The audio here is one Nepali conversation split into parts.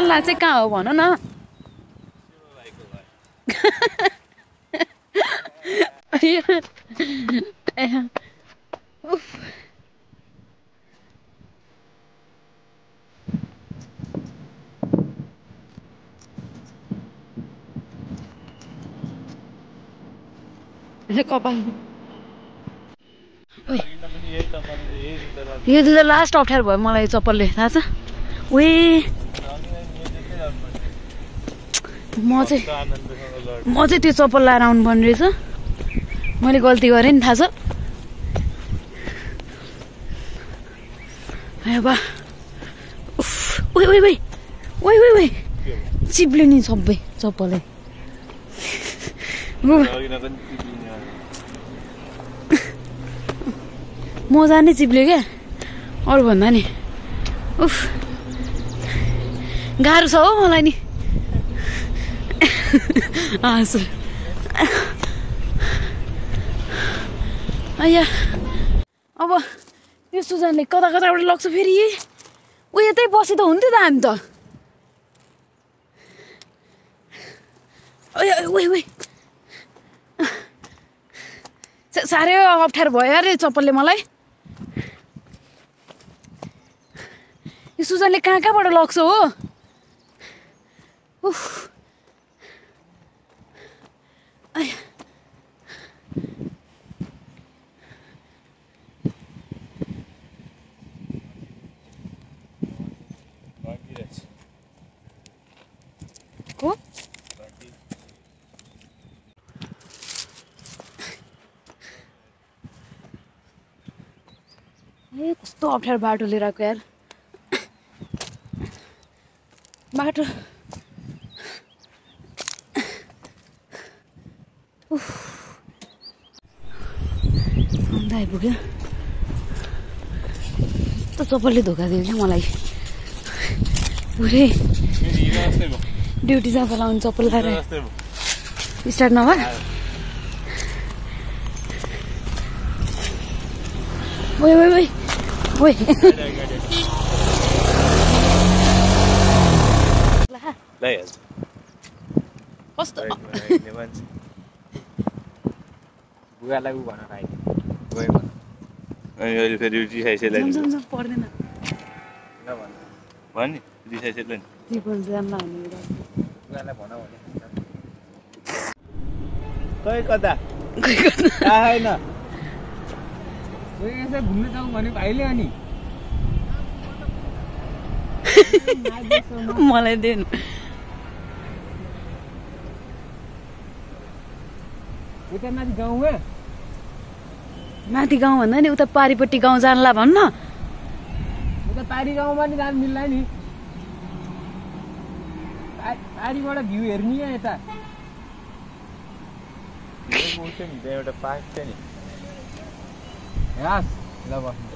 जल्ला चाहिँ कहाँ हो भन न कपाल यो त लास्ट अप्ठ्यारो भयो मलाई चप्पलले थाहा छ उही म चाहिँ त्यो चप्पल लाएर आउनु पर्ने रहेछ मैले गल्ती गरेँ नि थाहा छ बा चिप्ल्यो नि सबै चप्पलै मजा नै चिप्ल्यो क्या अरू भन्दा नि उफ गाह्रो छ हो मलाई नि हाँसु आया अब यो सुजनले कता कताबाट लग्छ फेरि ऊ यतै बसे त हुन्थ्यो त हामी त साह्रै अप्ठ्यारो भयो अरे चप्पलले मलाई यो सुजनले कहाँ कहाँबाट लग्छ हो उफ को ए कस्तो अप्ठ्यारो बाटो लिएर आएको यार बाटो अन्त आइपुग्यो कस्तो चप्पलले धोका दियो क्या मलाई पुरै ड्युटी जाँदा लाउनु चप्पल लाएर स्टार्ट नभए कस्तो बुगालाई उ भन खाइ गयो अनि अहिले फेरि रिसाइसेला नि पर्दैन नभन भन नि रिसाइसेला नि त्रिपल जाममा हामी बुगालाई भन भने कही कता आएन यसो घुम्न जाउँ भने भाइले अनि मलाई दिनु उता माथि गाउँमा माथि गाउँ भन्दा नि उता पारिपट्टि गाउँ जानला भन्न उता पारी गाउँमा नि जानु मिल्ला नि पारीबाट भ्यू हेर्ने यता एउटा पार्क छ नि ल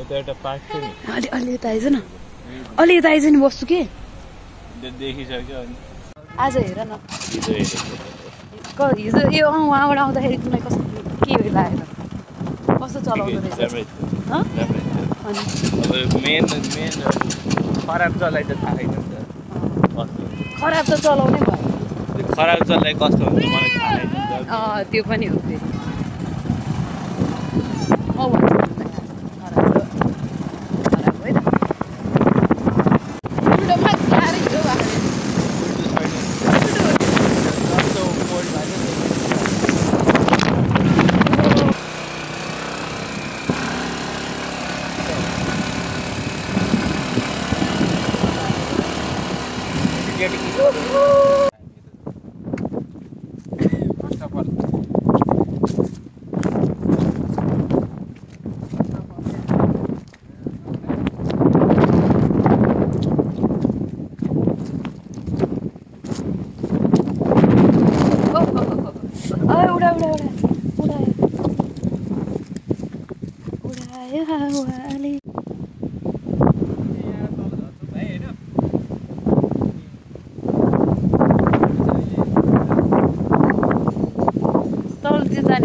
यता एउटा पार्क छ नि अलि यता आइज न अलि यता आइज नि बस्छु के देखिसक्यो अनि आज हेर न हिजो यो उहाँबाट आउँदाखेरि तिमीलाई कस्तो के लागेर कस्तो चलाउँदो रहेछ अब मेन खराब चलाइ त थाहा छैन नि त खराब त चलाउनै भयो खराब चलाइ कस्तो हुन्छ मलाई थाहा छैन नि त त्यो पनि हो फेरि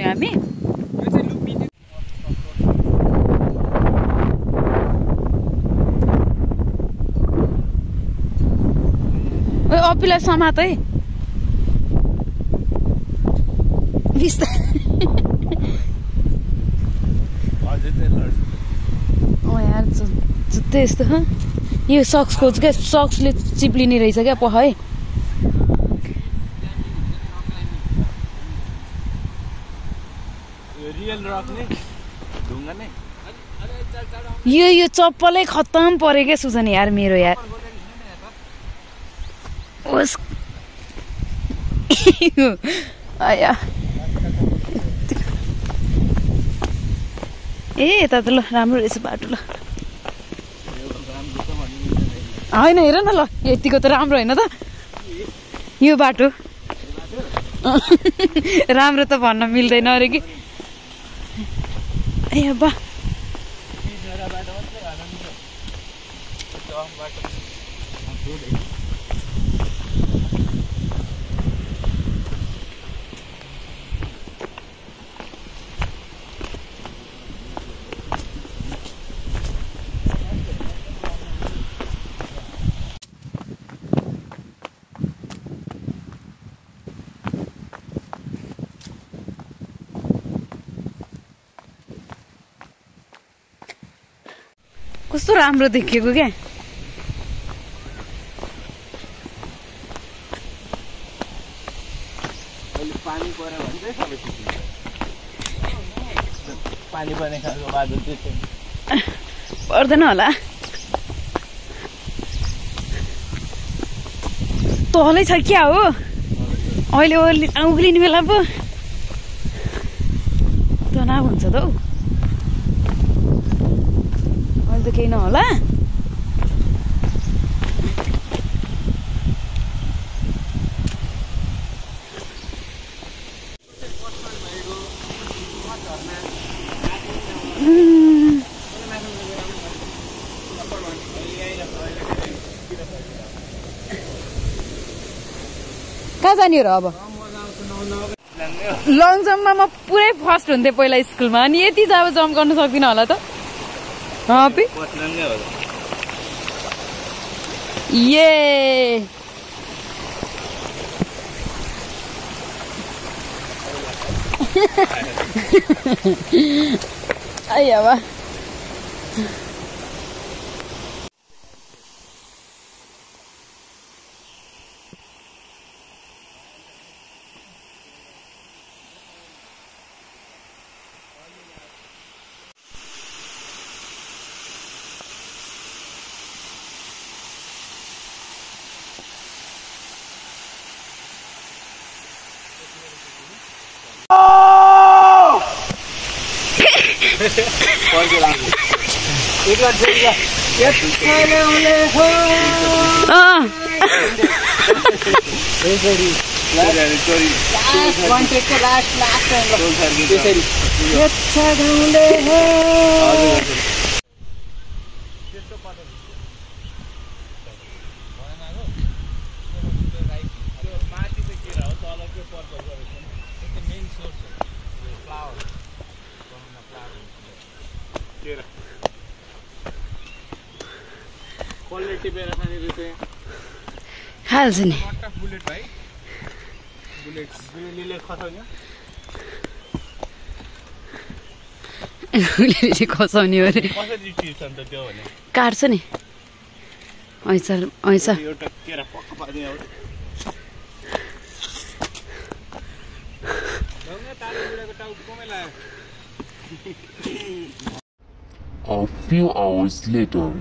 हामी अपिलाई समात है यार जुत्तै यस्तो यो सक्सको क्या सक्सले चिप्लिने रहेछ क्या पख है यो चप्पलै खत्तम पऱ्यो क्या सुजन यार मेरो यार आया ए यता त ल राम्रो रहेछ बाटो ल होइन हेर न ल यतिको त राम्रो होइन त यो बाटो राम्रो त भन्न मिल्दैन अरे कि ए बा कस्तो राम्रो देखिएको क्या पर्दैन होला तलै छ क्या हो अहिले उक्लिने बेला पो तनाव हुन्छ त हौ अहिले त केही नहोला कहाँ जाने र अब लङ जम्पमा म पुरै फर्स्ट हुन्थेँ पहिला स्कुलमा अनि यति त अब जम्प गर्नु सक्दिनँ होला त ये आया वाह हाल्छ नि खसाउने अरे काट्छ नि ऐसा A few hours later.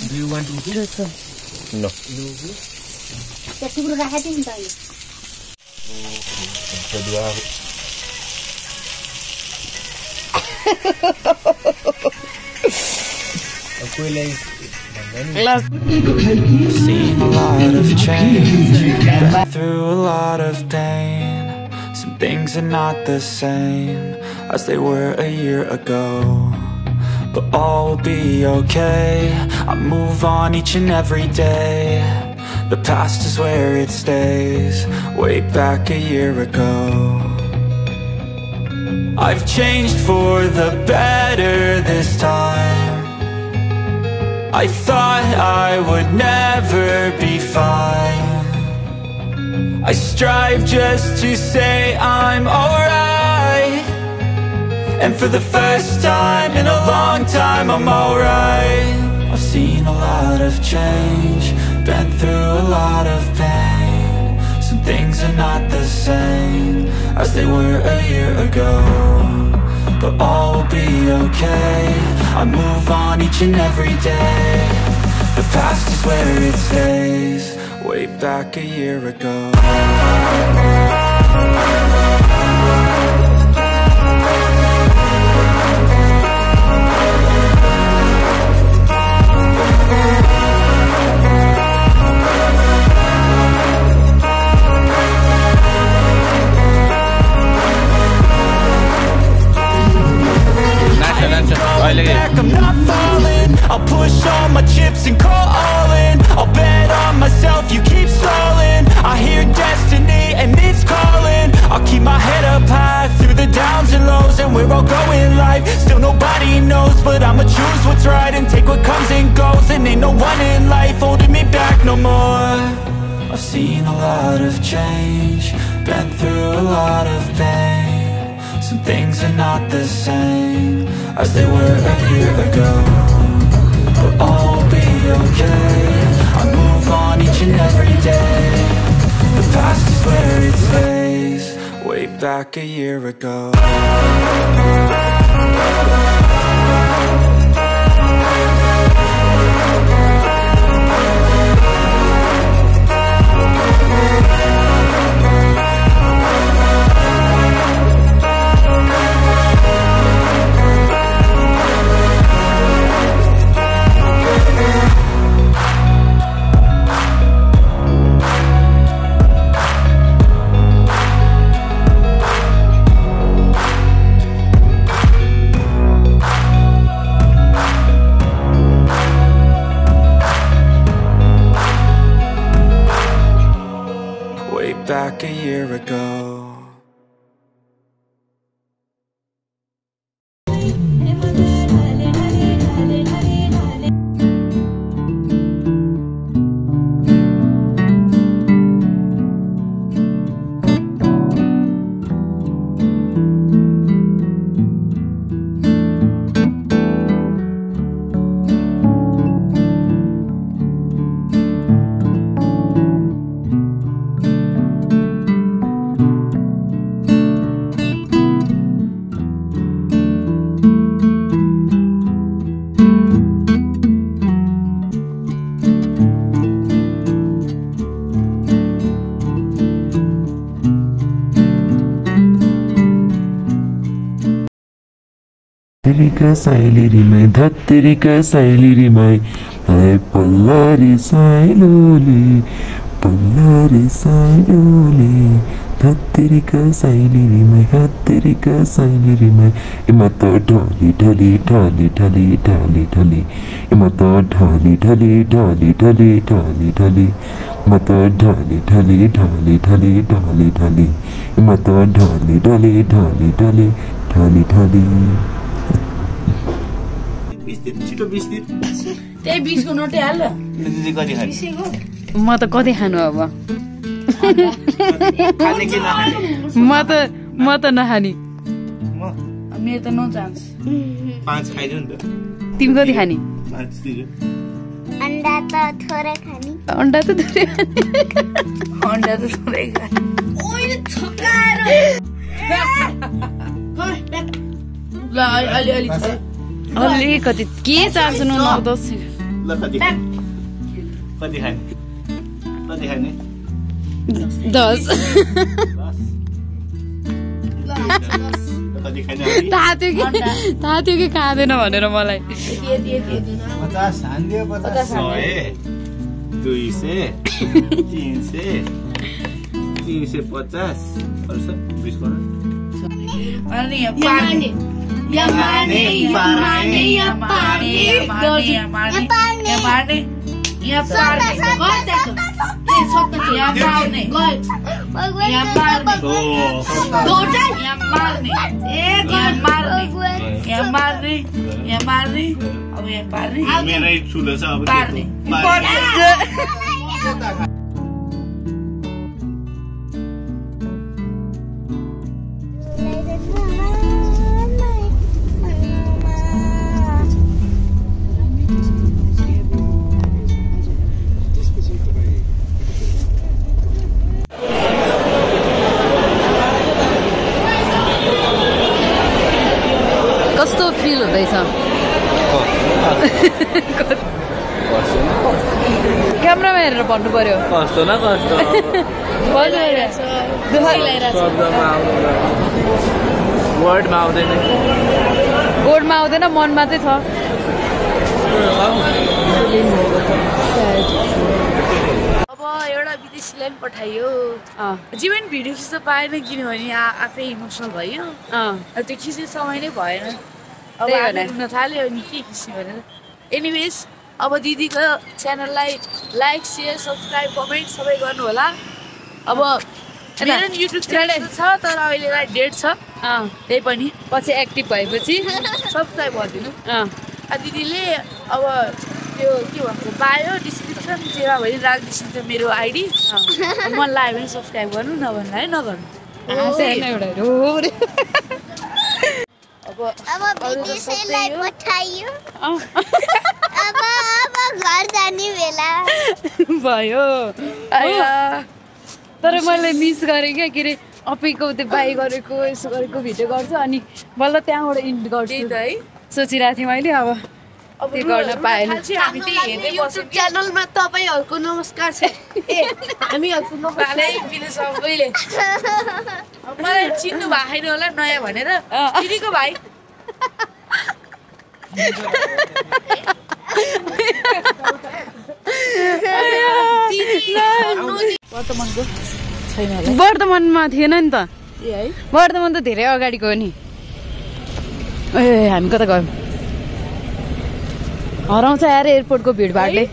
Do you want to eat? No. Seen a lot of change, been through a lot of pain. Some things are not the same as they were a year ago. but all will be okay. I move on each and every day. The past is where it stays. Way back a year ago, I've changed for the better this time. I thought I would never be fine. I strive just to say I'm alright, and for the first time in a long time I'm alright. I've seen a lot of change, been through a lot of pain. Some things are not the same as they were a year ago, but all will be okay. I move on each and every day. The past is where it stays. Way back a year ago. I'm not falling. I'll push all my chips and call all in. I'll bet on myself, you keep stalling. I hear destiny and it's calling. I'll keep my head up high through the downs and lows, and we're all going life. Still nobody knows, but I'ma choose what's right and take what comes and goes. And ain't no one in life holding me back no more. I've seen a lot of change, been through a lot of pain. Some things are not the same as they were a year ago, but all will be okay. I move on each and every day. The past is where it stays. Way back a year ago. Back a year ago. Terika sailiri mai, dhatterika sailiri mai, hai pallari sailoli, dhatterika sailiri mai, hatterika sailiri mai, imata dhali dhali dhali dhali dhali dhali, imata dhali dhali dhali dhali dhali dhali, imata dhali dhali dhali dhali dhali dhali, imata dhali dhali dhali dhali dhali dhali. छिटो 20 दिन त्यही 20 को नोटै हाल दिदी कति खाने म त कति खानु अब खाने कि नखाने म त नखानी म मेरो त नो चान्स 5 खाइदिउ नि त तिमी कति खानी 5 दियो अंडा त थोरै खानी अंडा त थोरै खानी ओइ छकाएर ल अलि अलि अलिकति के चान्स 9-10 ल कति खाने 10 कति खाने थाहा थियो कि खाँदैन भनेर मलाई 50 हान्दियो 50 100 200 300 350 अरु छ 20 गर्न अनि मेरै ठुलो छ अब कस्तो फिल हुँदैछ क्यामेरामा हेरेर भन्नु पर्यो कस्तो न कस्तो वर्डमा आउँदैन मनमा चाहिँ छ अब एउटा विदेशीलाई पनि पठाइयो जीवन भिडियो खिच्न पाएन किनभने आफै इमोसनल भयो त्यो खिच्ने समय नै भएन अब हुन थाल्यो अनि के खिच्ने भनेर एनिवेज अब दिदीको च्यानललाई लाइक सेयर सब्सक्राइब कमेन्ट सबै गर्नु होला अब मेरो युट्युब च्यानल छ तर अहिलेलाई डेट छ त्यही पनि पछि एक्टिभ भएपछि सब्सक्राइब गरिदिनु दिदीले अब त्यो के भन्छ बायो डिस्क्रिप्सन जेमा भरि राखिदिन्छ मेरो आइडी मन लाग्यो भने सब्सक्राइब गर्नु नभन्दा है नगर्नु अब विदेशीलाई पठाइयो अब घर जाने बेला भयो तर मैले मिस गरेँ क्या के अरे अपीको त्यो बाई गरेको यसो गरेको भिडियो गर्छु अनि बल्ल त्यहाँबाट इन्ड गर्छु है सोचिरहेको थिएँ मैले अब त्यो गर्न पाएन युट्युब च्यानलमा तपाईँहरूको नमस्कार छ हामीहरूको नमस्कार सबैले मलाई चिन्नु भएको छैन होला नयाँ भनेर दिदीको भाइ वर्धमानमा थिएन नि त वर्धमान त धेरै अगाडिको हो नि ए हामी कता गयौँ हराउँछ यार एयरपोर्टको भिडभाडले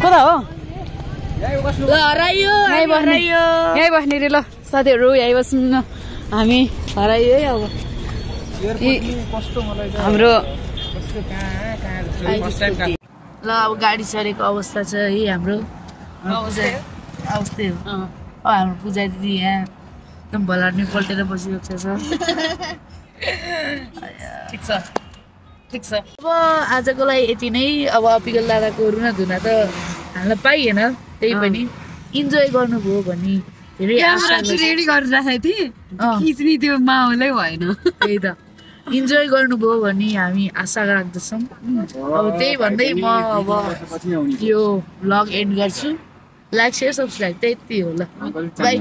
कता हो यहीँ बस्ने रे ल साथीहरू यहीँ बस्नु न हामी हराइयो है अब हाम्रो ल अब गाडी चढेको अवस्था छ है हाम्रो अवस्थै हो अब हाम्रो पूजा दिदी यहाँ एकदम भलार्ने पल्टेर बसिरहेको छ ठिक छ अब आजको लागि यति नै अब अपिकल दादाको रुना धुना त हाल्न पाइएन त्यही पनि इन्जोय गर्नुभयो भन्ने धेरै आशा रेडी गरेर राखेको थिएँ खिच्ने त्यो माहौलै भएन त्यही त इन्जोय गर्नुभयो भन्ने हामी आशा राख्दछौँ अब त्यही भन्दै म अब यो भ्लग एन्ड गर्छु लाइक सेयर सब्सक्राइब त्यति हो ल बाई